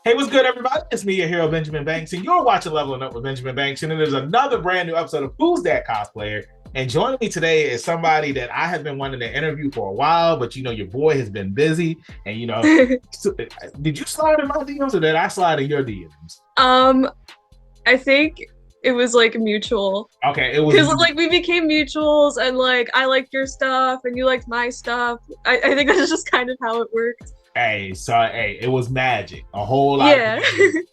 Hey, what's good, everybody? It's me, your hero, Benjamin Banks, and you're watching Leveling Up with Benjamin Banks. And there's another brand new episode of Who's That Cosplayer? And joining me today is somebody that I have been wanting to interview for a while, but your boy has been busy. And did you slide in my DMs or did I slide in your DMs? I think it was like mutual. Okay, it was because like we became mutuals, and like I liked your stuff and you liked my stuff. I think that's just kind of how it worked. Hey, it was magic, a whole lot. Yeah.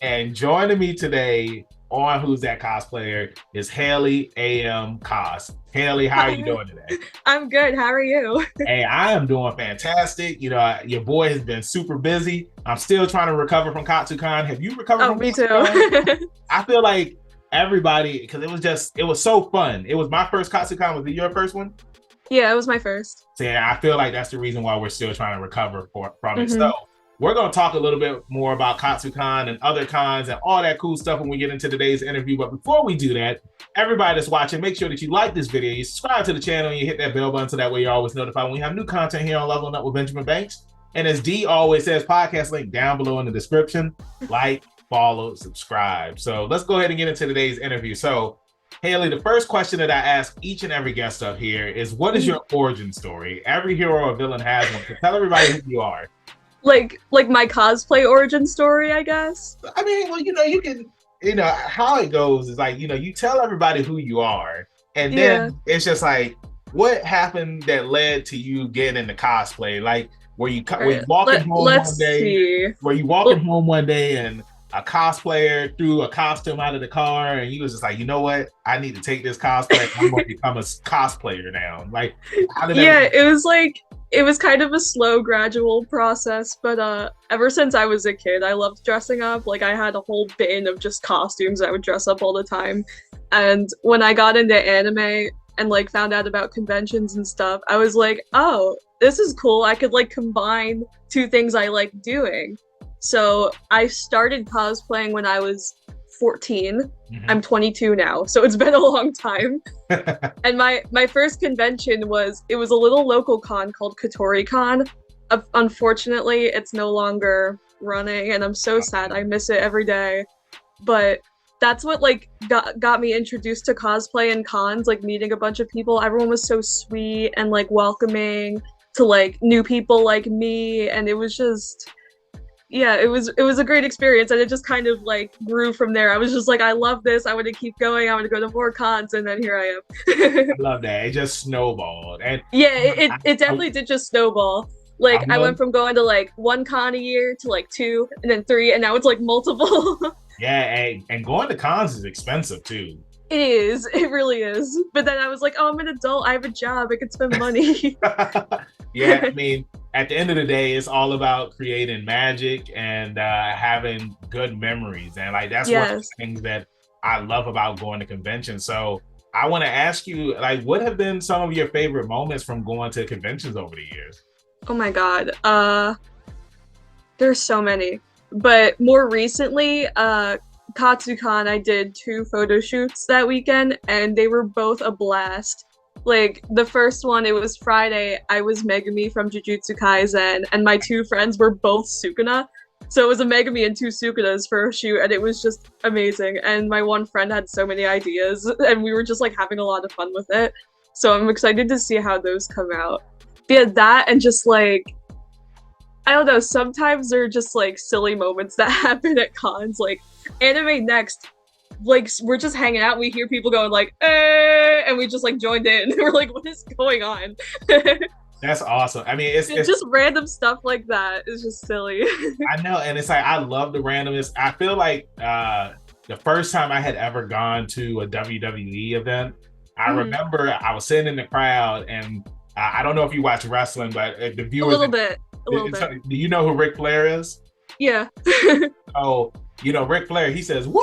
And joining me today on Who's That Cosplayer is Haley.Am.Cos. Haley, how are you doing today? I'm good. How are you? Hey, I am doing fantastic. Your boy has been super busy. I'm still trying to recover from Comicon. Have you recovered from me Comicon? too. I feel like everybody, because it was so fun. It was my first Comicon. Was it your first one? Yeah, it was my first. So yeah, I feel like that's the reason why we're still trying to recover from it. So we're going to talk a little bit more about Comicon and other cons and all that cool stuff when we get into today's interview. But before we do that, everybody that's watching, make sure that you like this video, you subscribe to the channel, and you hit that bell button so that way you're always notified when we have new content here on Leveling Up with Benjamin Banks. And as D always says, podcast link down below in the description. Like, follow, subscribe. So let's go ahead and get into today's interview. So Haley, the first question that I ask each and every guest up here is, what is your origin story? Every hero or villain has one. So tell everybody who you are. Like my cosplay origin story, I guess. I mean, well, you can, how it goes is like, you tell everybody who you are, and then it's just like, what happened that led to you getting into cosplay? Like, were you walking home one day? Were you walking home one day and a cosplayer threw a costume out of the car and you was just like, you know what? I need to take this cosplay. I'm going to become a cosplayer now. Like, how did that it was kind of a slow, gradual process, but ever since I was a kid, I loved dressing up. Like, I had a whole bin of just costumes. I would dress up all the time. And when I got into anime and like found out about conventions and stuff, I was like, oh, this is cool. I could like combine two things I like doing. So I started cosplaying when I was 14. I'm 22 now, so it's been a long time. And my first convention was a little local con called Comicon. Unfortunately, it's no longer running, and I'm so sad. I miss it every day. But that's what like got me introduced to cosplay and cons, like meeting a bunch of people. Everyone was so sweet and like welcoming to like new people like me, and it was just it was a great experience, and it just kind of like grew from there. I was just like, I love this. I want to keep going. I want to go to more cons, and then here I am. I love that. It just snowballed. And it definitely did just snowball. Like I went from going to like one con a year to like two, and then three, and now it's like multiple. Yeah, and going to cons is expensive too. It is. It really is. But then I was like, oh, I'm an adult. I have a job. I can spend money. Yeah, I mean, at the end of the day, it's all about creating magic and having good memories. And like, that's one of the things that I love about going to conventions. So I want to ask you, like, what have been some of your favorite moments from going to conventions over the years? Oh my God. There's so many. But more recently, Katsucon, I did 2 photo shoots that weekend, and they were both a blast. Like, the first one, it was Friday, I was Megumi from Jujutsu Kaisen, and my 2 friends were both Sukuna. So it was a Megumi and 2 Sukunas for a shoot, and it was just amazing. And my one friend had so many ideas, and we were just like having a lot of fun with it. So I'm excited to see how those come out. But yeah, that and just like, I don't know, sometimes there are just like silly moments that happen at cons, like Anime Next, like we're just hanging out, we hear people going like, eh, and we just like joined in. We're like, what is going on? That's awesome. I mean, it's just random stuff like that. It's just silly. I know, and it's like, I love the randomness. I feel like the first time I had ever gone to a WWE event, I remember I was sitting in the crowd, and I don't know if you watch wrestling, but the viewers, a little bit. Do you know who Ric Flair is? Yeah. Oh, Ric Flair, he says, woo!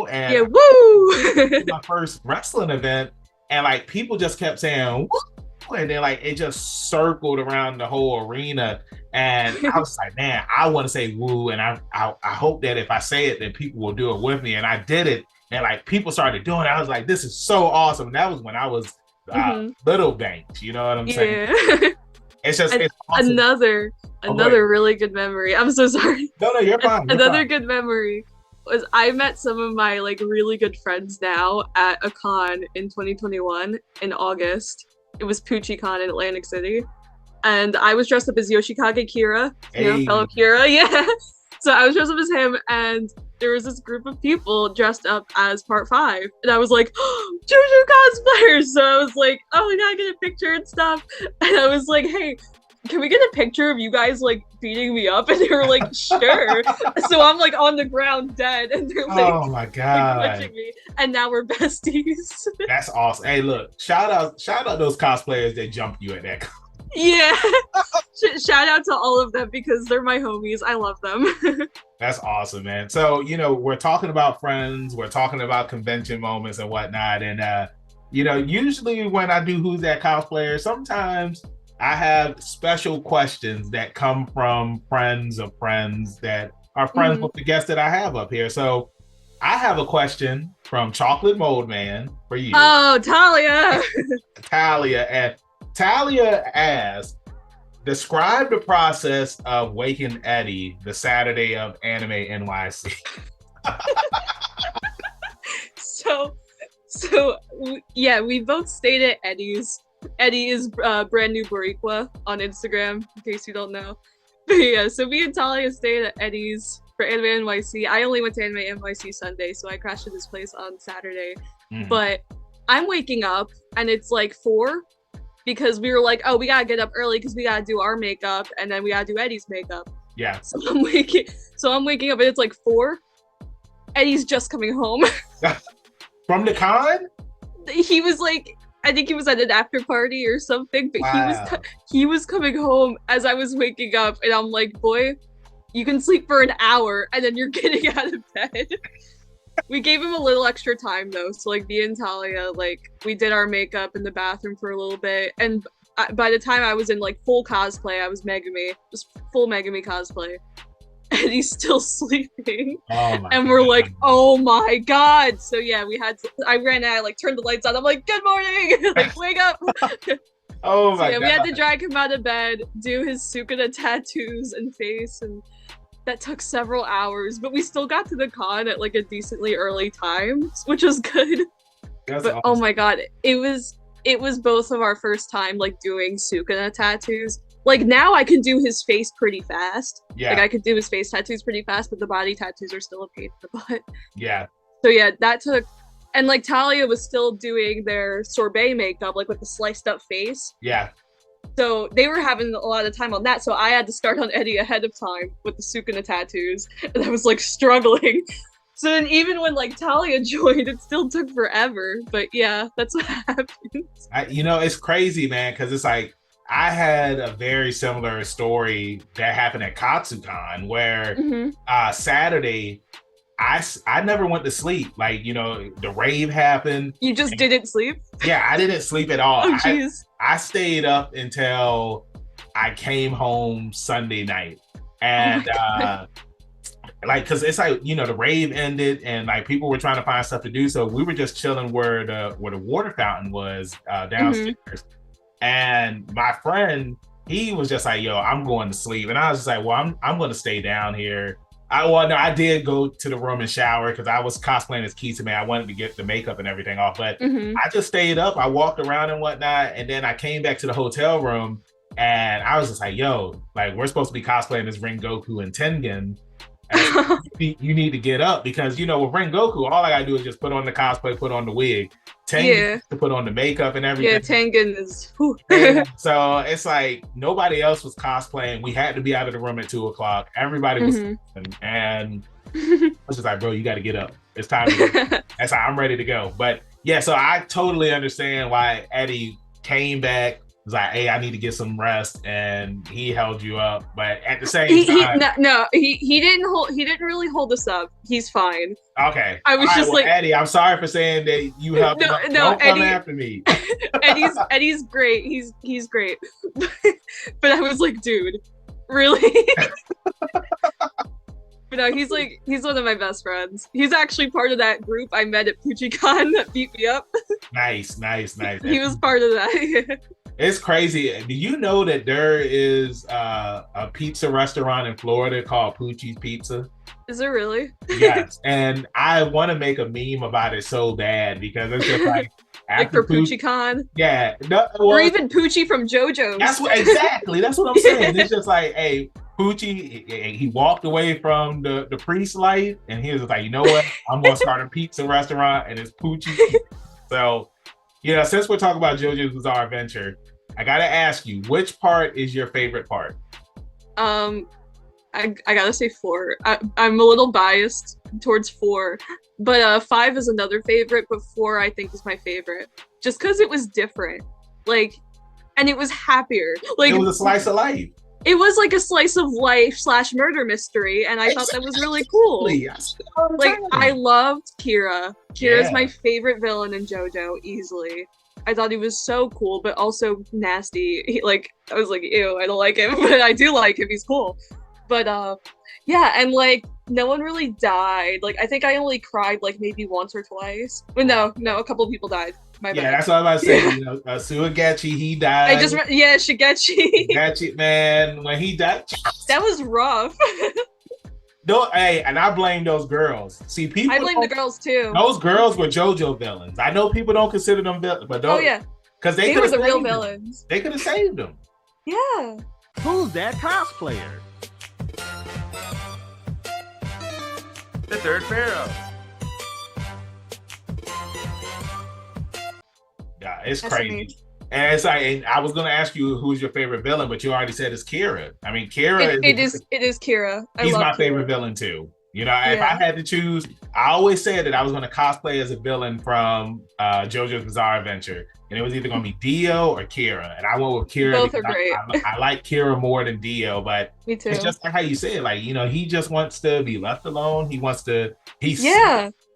And yeah, woo! My first wrestling event, and like people just kept saying, woo! And then like it just circled around the whole arena. And I was like, man, I want to say woo. And I hope that if I say it, then people will do it with me. And I did it. And like people started doing it. I was like, this is so awesome. And that was when I was little Banks, you know what I'm saying? Yeah. It's awesome. Oh, go ahead. Another really good memory. I'm so sorry. No, you're fine. You're Another fine. good memory was I met some of my like really good friends now at a con in 2021 in August. It was Pucci Con in Atlantic City. And I was dressed up as Yoshikage Kira, Hey, fellow Kira, yeah. So I was dressed up as him, and there was this group of people dressed up as Part 5. And I was like, oh, JoJo cosplayers! So I was like, oh, we gotta get a picture and stuff. And I was like, hey, can we get a picture of you guys like beating me up? And they were like, sure. So I'm like on the ground dead, and they're like, oh my like God. punching me, and now we're besties. That's awesome. Hey, look, shout out those cosplayers that jumped you at that. Yeah. Shout out to all of them because they're my homies. I love them. That's awesome, man. So, we're talking about friends, we're talking about convention moments and whatnot. And, usually when I do Who's That Cosplayer, sometimes I have special questions that come from friends of friends that are friends with the guests that I have up here. So I have a question from Chocolate Mold Man for you. Oh, Talia. Talia asks, describe the process of waking Eddie the Saturday of Anime NYC. We both stayed at Eddie's. Eddie is brand new Boricua on Instagram, in case you don't know. But yeah, so me and Talia stayed at Eddie's for Anime NYC. I only went to Anime NYC Sunday, so I crashed at this place on Saturday. But I'm waking up, and it's like 4, because we were like, oh, we gotta get up early because we gotta do our makeup, and then we gotta do Eddie's makeup. Yeah. So I'm waking up, and it's like 4. Eddie's just coming home. From the con? He was like, I think he was at an after party or something, but wow. he was coming home as I was waking up, and I'm like, boy, you can sleep for an hour, and then you're getting out of bed. We gave him a little extra time though, so like me and Talia, like we did our makeup in the bathroom for a little bit, and by the time I was in like full cosplay, I was Megumi, just full Megumi cosplay, and he's still sleeping. And we're like, oh my God. So yeah, I ran out, I like turned the lights on, I'm like, good morning, like wake up. Oh my God. We had to drag him out of bed, do his Sukuna tattoos and face, and that took several hours, but we still got to the con at like a decently early time, which was good. That's but awesome. Oh my God, it was both of our first time like doing Sukuna tattoos. Like now I can do his face pretty fast. Yeah. Like I could do his face tattoos pretty fast, but the body tattoos are still a pain in the butt. Yeah. So yeah, that took, and like Talia was still doing their sorbet makeup, like with the sliced up face. Yeah. So they were having a lot of time on that, so I had to start on Eddie ahead of time with the Sukuna tattoos, and I was like struggling. So then even when like Talia joined, it still took forever. But yeah, that's what happened. It's crazy, man, because it's like I had a very similar story that happened at Katsucon where Saturday I never went to sleep. Like, the rave happened. You just didn't sleep? Yeah, I didn't sleep at all. Oh, jeez. I stayed up until I came home Sunday night. And because it's like, the rave ended and like people were trying to find stuff to do. So we were just chilling where the water fountain was downstairs. And my friend, he was just like, yo, I'm going to sleep. And I was just like, well, I'm going to stay down here. I did go to the room and shower because I was cosplaying as Kisame. I wanted to get the makeup and everything off, but I just stayed up. I walked around and whatnot, and then I came back to the hotel room, and I was just like, "Yo, like we're supposed to be cosplaying as Rengoku and Tengen. And you need to get up because with Rengoku, all I gotta do is just put on the cosplay, put on the wig. Tengen to put on the makeup and everything. Yeah, Tengen is. So it's like nobody else was cosplaying. We had to be out of the room at 2:00. Everybody was sleeping, and I was just like, bro, you got to get up. It's time to go. That's how I'm ready to go. But yeah, so I totally understand why Eddie came back. Was like, hey, I need to get some rest, and he held you up. But at the same time, he didn't really hold us up. He's fine. Okay, I was just like, Eddie, I'm sorry for saying that you helped him up. Don't come after me. Eddie's great. He's great. But I was like, dude, really? But no, he's one of my best friends. He's actually part of that group I met at PucciCon that beat me up. Nice. He was part of that. It's crazy. Do you know that there is a pizza restaurant in Florida called Pucci's Pizza? Is it really? Yes, and I want to make a meme about it so bad because it's just like Like after for Pucci, PucciCon? yeah, no, Or well, even Pucci from JoJo's. that's what exactly. That's what I'm saying. It's just like, hey, Pucci, he walked away from the priest life, and he was like, you know what? I'm gonna start a pizza restaurant, and it's Pucci's Pizza. So, since we're talking about JoJo's Bizarre Adventure, I gotta ask you, which part is your favorite part? Um, I gotta say four. I'm a little biased towards four, but five is another favorite, but four I think is my favorite. Just because it was different. Like, and it was happier. It Like, was a slice of life. it was like a slice of life / murder mystery, and I thought that was really cool. Like, I loved Kira. Kira's my favorite villain in JoJo, easily. I thought he was so cool, but also nasty. I was like, ew, I don't like him, but I do like him. He's cool. But yeah, and like no one really died. Like I think I only cried like maybe once or twice. But no, a couple of people died. My bad. That's what I was about to say. Suigachi, he died. Shigechi. Shigechi, man, when he died, that was rough. No, hey, and I blame those girls. See, people. I blame the girls too. Those girls were JoJo villains. I know people don't consider them villains, but those, because they were the real villains. They could have saved them. Yeah. Who's that cosplayer? The third pharaoh. Yeah, it's crazy. And it's like, and I was going to ask you who's your favorite villain, but you already said it's Kira. I mean, Kira. It is Kira. He's my favorite villain too. If I had to choose, I always said that I was going to cosplay as a villain from JoJo's Bizarre Adventure, and it was either going to be Dio or Kira, and I went with Kira. Both are great. I like Kira more than Dio, but me too. It's just like how you said, like he just wants to be left alone. He wants to.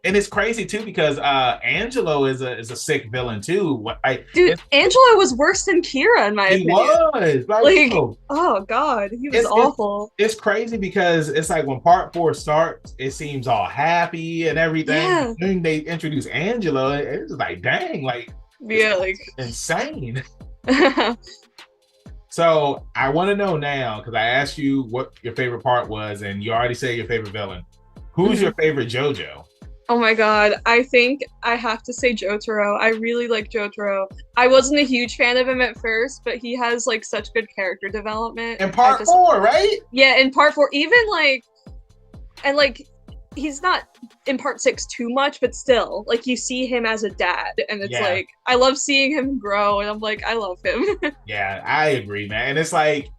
And it's crazy too because Angelo is a sick villain too. Angelo was worse than Kira in my opinion. He was oh god, he was awful. It's crazy because it's like when part 4 starts, it seems all happy and everything. Yeah. Then they introduce Angelo, it's like dang, insane. So I want to know now because I asked you what your favorite part was, and you already said your favorite villain. Who's your favorite JoJo? Oh my god, I think I have to say Jotaro. I really like Jotaro. I wasn't a huge fan of him at first, but he has like such good character development. In part 4, right? Yeah, in part 4. Even he's not in part 6 too much, but still, like you see him as a dad, and it's like I love seeing him grow, and I'm like, I love him. Yeah, I agree, man. And it's like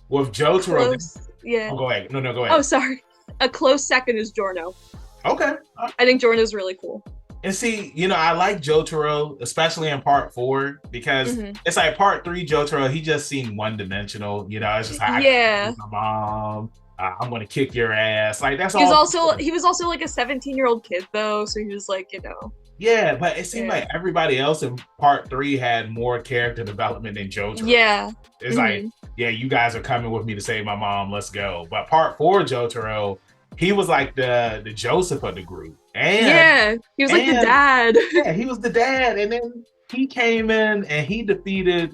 with Jotaro. Oh, go ahead. No, go ahead. Oh, sorry. A close second is Giorno. Okay. I think Giorno's really cool. And see, I like Jotaro, especially in part 4, because it's like part 3 Jotaro, he just seemed one-dimensional. It's just like, my mom, I'm gonna kick your ass. Like that's all. He was also like a 17-year-old kid though, so he was like, Yeah, but it seemed like everybody else in part 3 had more character development than Jotaro. Yeah. It's like, you guys are coming with me to save my mom. Let's go. But part 4 Jotaro, he was like the Joseph of the group. And he was like the dad. Yeah, he was the dad. And then he came in and he defeated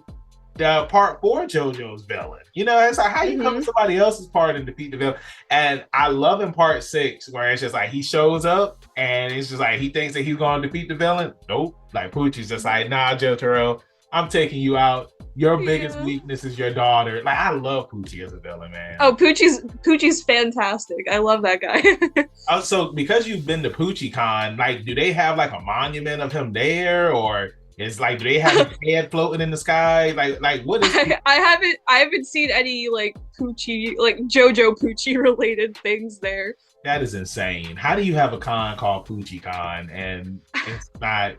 the part 4 JoJo's villain. It's like how you come to somebody else's part and defeat the villain. And I love in part 6 where it's just like he shows up and it's just like he thinks that he's going to defeat the villain. Nope. Like Pucci's just like, nah, Jotaro, I'm taking you out. Your biggest weakness is your daughter. Like I love Pucci as a villain, man. Oh, Pucci's fantastic. I love that guy. So because you've been to PucciCon, like, do they have like a monument of him there, or is like do they have his head floating in the sky? Like what is? I haven't seen any like Pucci, like JoJo Pucci related things there. That is insane. How do you have a con called PucciCon and it's not?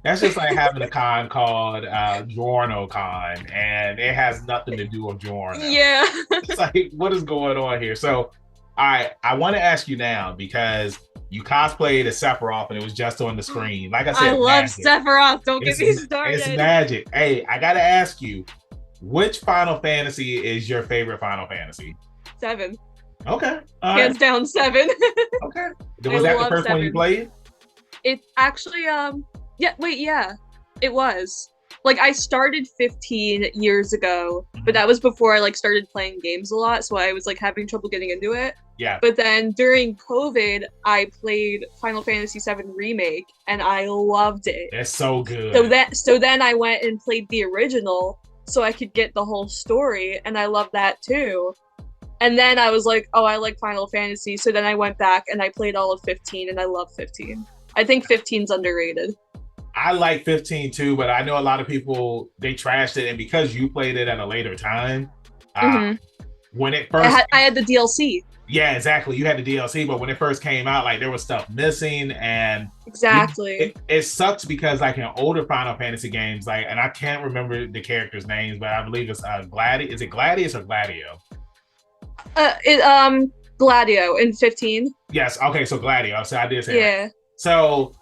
That's just like having a con called Giorno-Con, and it has nothing to do with Giorno. Yeah. It's like, what is going on here? So, I want to ask you now, because you cosplayed as Sephiroth, and it was just on the screen. Like I said, I love Sephiroth. Don't get me started. It's magic. Hey, I got to ask you, which Final Fantasy is your favorite Final Fantasy? 7. Okay. Hands down 7. Okay. Was that the first 1 you played? It actually, it was. like I started 15 years ago, but that was before I like started playing games a lot, so I was like having trouble getting into it. Yeah. But then during COVID, I played Final Fantasy VII Remake, and I loved it. It's so good. So then I went and played the original, so I could get the whole story, and I loved that too. And then I was like, oh, I like Final Fantasy, so then I went back and I played all of 15, and I love 15. I think 15's underrated. I like 15 too, but I know a lot of people, they trashed it, and because you played it at a later time, when it first... I had the DLC. Yeah, exactly. You had the DLC, but when it first came out, like there was stuff missing, and exactly it sucks because like in older Final Fantasy games, like, and I can't remember the characters' names, but I believe it's Gladi. Is it Gladius or Gladio? Gladio in 15. Yes. Okay, so Gladio. So I did say yeah. Right. So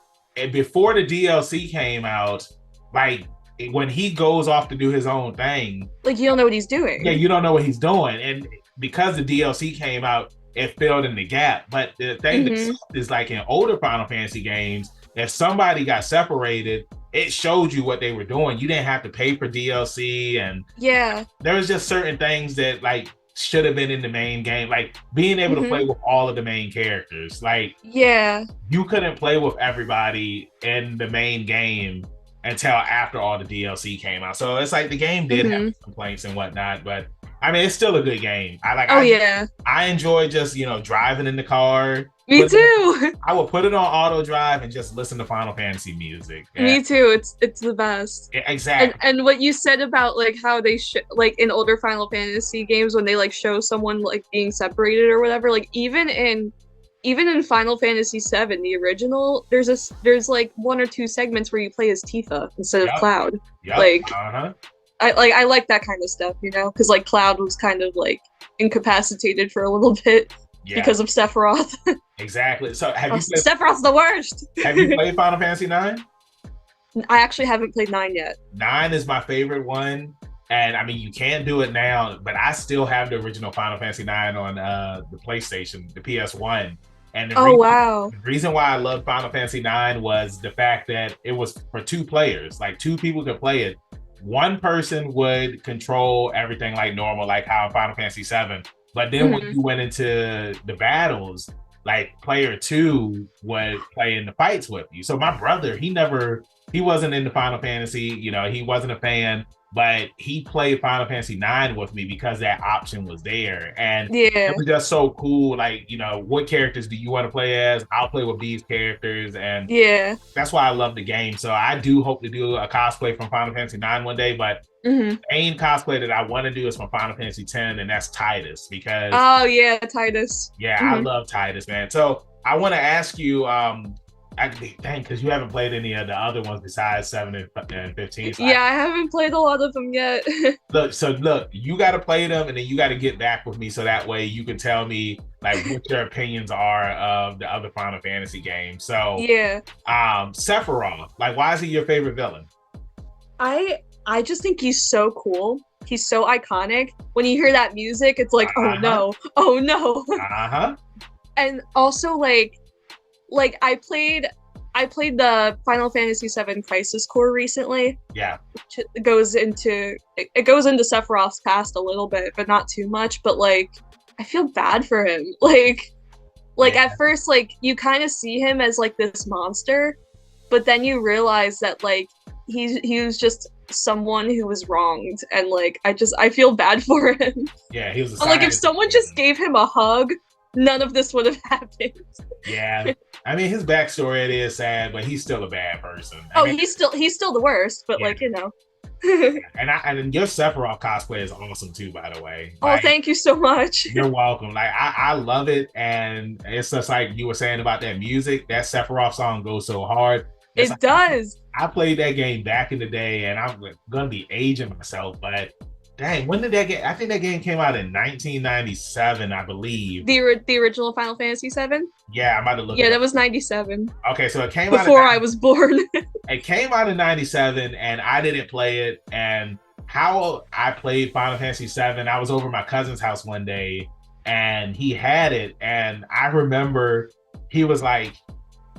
before the DLC came out, like when he goes off to do his own thing, like you don't know what he's doing. Yeah, you don't know what he's doing, and because the DLC came out, it filled in the gap. But the thing that is like in older Final Fantasy games, if somebody got separated, it showed you what they were doing. You didn't have to pay for DLC, and there was just certain things that like should have been in the main game, like being able to play with all of the main characters. Like you couldn't play with everybody in the main game until after all the DLC came out. So it's like the game did have complaints and whatnot, but I mean, it's still a good game. I enjoy just, driving in the car. Me too. I will put it on auto drive and just listen to Final Fantasy music. Me too. It's the best. Exactly. And what you said about like how they like in older Final Fantasy games when they like show someone like being separated or whatever, like even in Final Fantasy VII, the original, there's like one or two segments where you play as Tifa instead of Cloud. Like I like that kind of stuff, because like Cloud was kind of like incapacitated for a little bit because of Sephiroth. Exactly. So have you played... Sephiroth's the worst. Have you played Final Fantasy 9? I actually haven't played 9 yet. 9 is my favorite one. And I mean, you can do it now, but I still have the original Final Fantasy 9 on the PlayStation, the PS1. And the reason why I loved Final Fantasy 9 was the fact that it was for 2 players. Like 2 people could play it. One person would control everything like normal, like how in Final Fantasy 7. But then when you went into the battles, like player 2 would play in the fights with you. So my brother, he wasn't into Final Fantasy, he wasn't a fan, but he played Final Fantasy 9 with me because that option was there. And it was just so cool. Like, what characters do you want to play as? I'll play with these characters. And that's why I love the game. So I do hope to do a cosplay from Final Fantasy 9 one day, but the main cosplay that I want to do is from Final Fantasy 10, and that's Tidus, because Tidus. I love Tidus, man. So I want to ask you, because you haven't played any of the other ones besides 7 and 15. So I haven't played a lot of them yet. Look, you got to play them, and then you got to get back with me so that way you can tell me like what your opinions are of the other Final Fantasy games. So Sephiroth, like, why is he your favorite villain? I just think he's so cool. He's so iconic. When you hear that music, it's like, oh no. And also like I played the Final Fantasy VII Crisis Core recently. Which goes into Sephiroth's past a little bit, but not too much. But like, I feel bad for him. Like at first, like you kind of see him as like this monster, but then you realize that like he was just someone who was wronged, and like I feel bad for him. Yeah, he was. Like if someone just gave him a hug, none of this would have happened. Yeah, I mean his backstory, it is sad, but he's still a bad person. He's still the worst, but like and your Sephiroth cosplay is awesome too, by the way. Like, thank you so much. You're welcome. Like I love it, and it's just like you were saying about that music. That Sephiroth song goes so hard. It does. I played that game back in the day, and I'm gonna be aging myself, but dang, when did that game? I think that game came out in 1997, I believe. The original Final Fantasy VII? Yeah, I'm about to look. Yeah, that was 97. Okay, so it came before I was born. It came out in 97, and I didn't play it. And how I played Final Fantasy VII, I was over at my cousin's house one day, and he had it, and I remember he was like,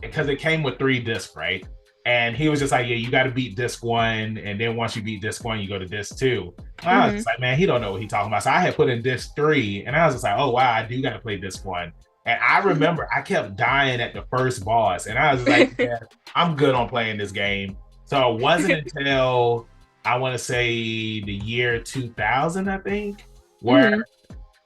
because it came with 3 discs, right? And he was just like, yeah, you got to beat disc 1. And then once you beat disc 1, you go to disc 2. And I was just like, man, he don't know what he's talking about. So I had put in disc 3. And I was just like, oh, wow, I do got to play disc 1. And I remember I kept dying at the first boss. And I was like, yeah, I'm good on playing this game. So it wasn't until I want to say the year 2000, I think, where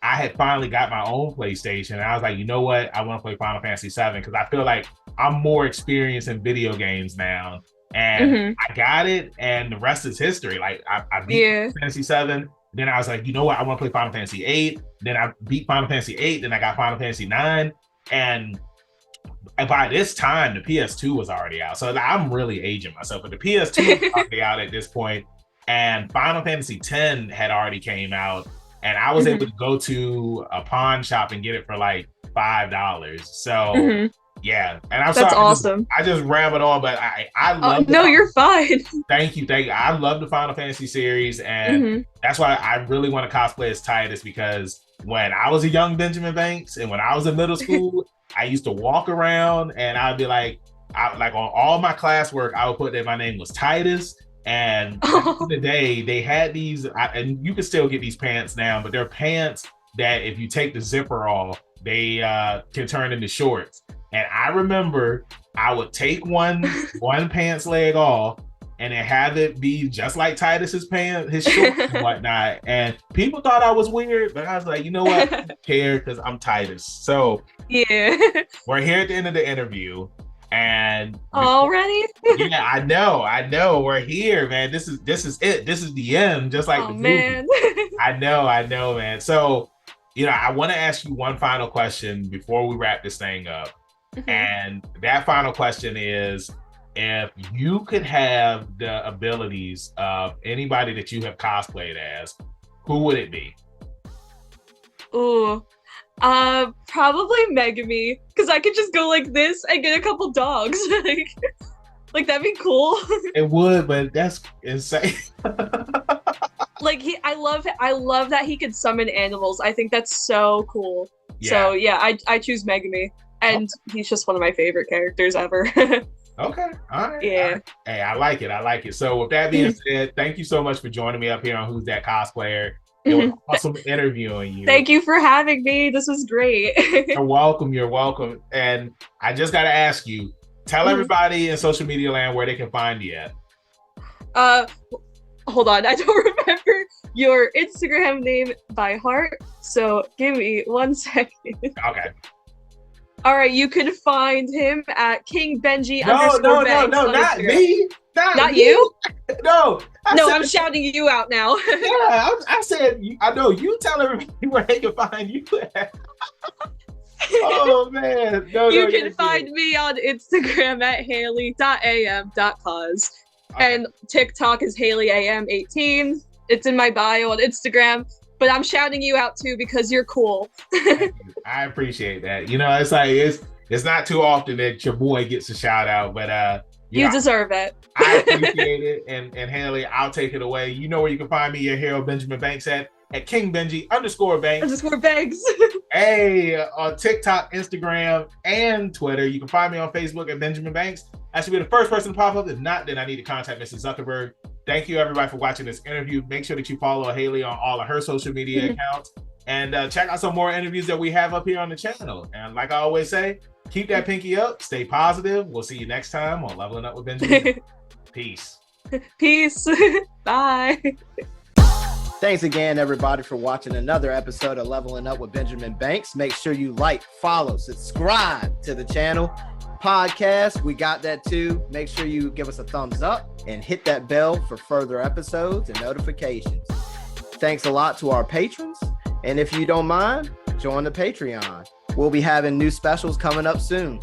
I had finally got my own PlayStation. And I was like, you know what? I want to play Final Fantasy VII because I feel like I'm more experienced in video games now. And I got it, and the rest is history. Like I beat Final Fantasy VII. Then I was like, you know what? I want to play Final Fantasy VIII. Then I beat Final Fantasy VIII. Then I got Final Fantasy IX. And by this time, the PS2 was already out. So I'm really aging myself. But the PS2 was already out at this point. And Final Fantasy X had already came out. And I was able to go to a pawn shop and get it for like $5. So yeah, and I'm That's sorry, awesome. I just rambled on, but I love. No, you're fine. Thank you. I love the Final Fantasy series, and that's why I really want to cosplay as Titus, because when I was a young Benjamin Banks and when I was in middle school, I used to walk around and I'd be like, on all my classwork, I would put that my name was Titus. And back in the day, they had these, and you can still get these pants now, but they're pants that if you take the zipper off, they can turn into shorts. And I remember I would take one pants leg off and then have it be just like Titus's pants, his shorts and whatnot. And people thought I was weird, but I was like, you know what? I don't care because I'm Titus. So yeah, we're here at the end of the interview. And already? Yeah, I know. We're here, man. This is it. This is the end, just like the movie. Man. I know, man. So, I want to ask you one final question before we wrap this thing up. And that final question is, if you could have the abilities of anybody that you have cosplayed as, who would it be? Ooh. Probably Megami, because I could just go like this and get a couple dogs. like that'd be cool. It would, but that's insane. Like I love that he could summon animals. I think that's so cool. Yeah. So yeah, I choose Megami, and he's just one of my favorite characters ever. Okay, all right. Yeah. All right. Hey, I like it. So with that being said, thank you so much for joining me up here on Who's That Cosplayer. It was awesome interviewing you. Thank you for having me. This was great. You're welcome. And I just got to ask you, tell everybody in social media land where they can find you at. Hold on. I don't remember your Instagram name by heart. So give me 1 second. Okay. All right. You can find him at King Benji No, not me. Not you? No. I'm shouting you out now. Yeah, I said, I know. You tell everybody where they can find you at. Oh, man. You can find me on Instagram at Haley.Am.Cos. Okay. And TikTok is Haley.Am.18. It's in my bio on Instagram. But I'm shouting you out, too, because you're cool. I appreciate that. It's like, it's not too often that your boy gets a shout out, but you deserve it. I appreciate it. And Haley, I'll take it away. You know where you can find me, your hero, Benjamin Banks, at King Benji _Banks. Hey, on TikTok, Instagram, and Twitter. You can find me on Facebook at Benjamin Banks. I should be the first person to pop up. If not, then I need to contact Mr. Zuckerberg. Thank you, everybody, for watching this interview. Make sure that you follow Haley on all of her social media accounts. And check out some more interviews that we have up here on the channel. And like I always say, keep that pinky up. Stay positive. We'll see you next time on Leveling Up with Benjamin. Peace. Bye. Thanks again, everybody, for watching another episode of Leveling Up with Benjamin Banks. Make sure you like, follow, subscribe to the channel. Podcast, we got that too. Make sure you give us a thumbs up and hit that bell for further episodes and notifications. Thanks a lot to our patrons. And if you don't mind, join the Patreon. We'll be having new specials coming up soon.